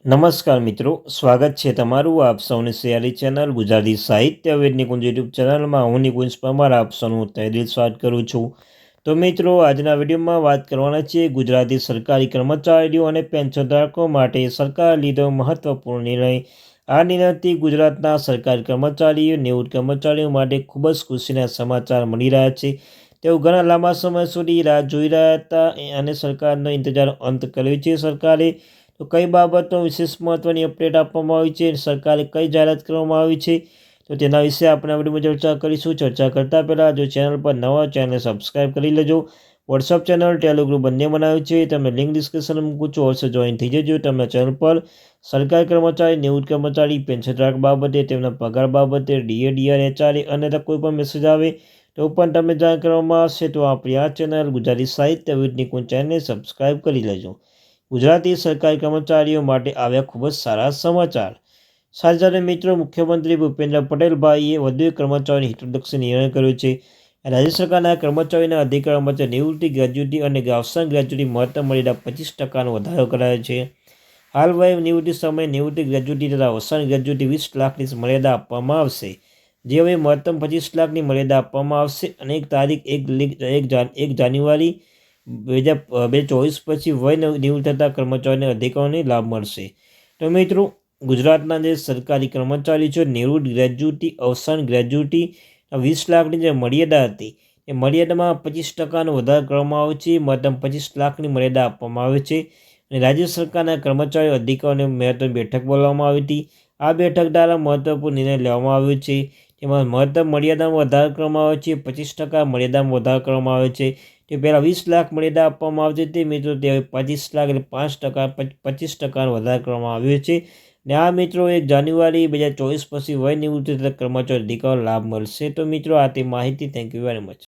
નમસ્કાર મિત્રો, સ્વાગત છે તમારું આપ સૌની સયારી ચેનલ ગુજરાતી સાહિત્ય વેદ નિકુંજ યુટ્યુબ ચેનલમાં હું નિકુંજ પરમાર આપ સૌનું તહેદિલ સ્વાગત કરું છું। તો મિત્રો, આજના વિડીયોમાં વાત કરવાના છે ગુજરાતી સરકારી કર્મચારીઓ અને પેન્શનધારકો માટે સરકારે લીધો મહત્વપૂર્ણ નિર્ણય। આ નિર્ણયથી ગુજરાતના સરકારી કર્મચારીઓ નિવૃત્ત કર્મચારીઓ માટે ખૂબ જ ખુશીના સમાચાર મળી રહ્યા છે। તેઓ ઘણા લાંબા સમય સુધી રાહ જોઈ રહ્યા હતા અને સરકારનો ઇંતજાર અંત કર્યો છે। સરકારે તો કઈ બાબતો વિશેષ મહત્વની અપડેટ આપવામાં આવી છે, સરકારે કઈ જાહેરાત કરવામાં આવી છે, તો તેના વિશે આપણે આ વિડીયોમાં ચર્ચા કરીશું। ચર્ચા કરતાં પહેલાં જો ચેનલ પર નવા ચેનલ સબસ્ક્રાઈબ કરી લેજો। વોટ્સઅપ ચેનલ, ટેલિગ્રુપ બંને બનાવ્યું છે, તમને લિંક ડિસ્ક્રિપ્શનમાં મૂકું છું, અવશ્ય જોઈન થઈ જજો। તમને ચેનલ પર સરકારી કર્મચારી, નિવૃત્ત કર્મચારી, પેન્શનધારક બાબતે, તેમના પગાર બાબતે, ડીએ, ડીઆર, એચઆરએ અને કોઈ પણ મેસેજ આવે તો પણ તમને જાણ કરવામાં આવશે। તો આપણી આ ચેનલ ગુજરાતી સાહિત્ય વિદ નિકુંજ ચેનલને સબસ્ક્રાઈબ કરી લેજો। ગુજરાતી સરકારી કર્મચારીઓ માટે આવ્યા ખૂબ જ સારા સમાચાર। સાથે મિત્રો, મુખ્યમંત્રી ભૂપેન્દ્ર પટેલભાઈએ વધુ એક કર્મચારીઓની હિતલક્ષી નિર્ણય કર્યો છે। રાજ્ય સરકારના કર્મચારીઓના અધિકારો માટે નિવૃત્તિ ગ્રેજ્યુટી અને અવસાન ગ્રેજ્યુટી મહત્તમ મર્યાદા 25% વધારો કરાયો છે। હાલ વય નિવૃત્તિ સમયે નિવૃત્તિ ગ્રેજ્યુટી તથા અવસાન ગ્રેજ્યુટી 20 લાખની મર્યાદા આપવામાં આવશે, જે હવે મહત્તમ 25 લાખની મર્યાદા આપવામાં આવશે અને તારીખ 1 જાન્યુઆરી 2024 પછી વય નિવૃત્ત થતા કર્મચારીઓને અધિકારોને લાભ મળશે। તો મિત્રો, ગુજરાતના જે સરકારી કર્મચારી છે નિવૃત્ત ગ્રેજ્યુટી, અવસાન ગ્રેજ્યુટી 20 લાખની જે મર્યાદા હતી એ મર્યાદામાં 25%નો વધારો કરવામાં આવે છે। મહત્તમ 25 લાખની મર્યાદા આપવામાં આવે છે અને રાજ્ય સરકારના કર્મચારીઓ અધિકારીઓની મહત્વની બેઠક બોલાવવામાં આવી હતી। આ બેઠક દ્વારા મહત્વપૂર્ણ નિર્ણય લેવામાં આવ્યો છે। તેમાં મહત્તમ મર્યાદામાં વધારો કરવામાં આવે છે, 25% મર્યાદામાં વધારો કરવામાં આવે છે। તે પહેલાં 20 લાખ મર્યાદા આપવામાં આવતી હતી મિત્રો, તે હવે 25 લાખ એટલે 5% 25% વધારો કરવામાં આવ્યો છે અને આ મિત્રો 1 જાન્યુઆરી 2024 પછી વય નિવૃત્તિ થતા કર્મચારીઓ અધિકારો લાભ મળશે। તો મિત્રો, આ તે માહિતી, થેન્ક યુ વેરી મચ।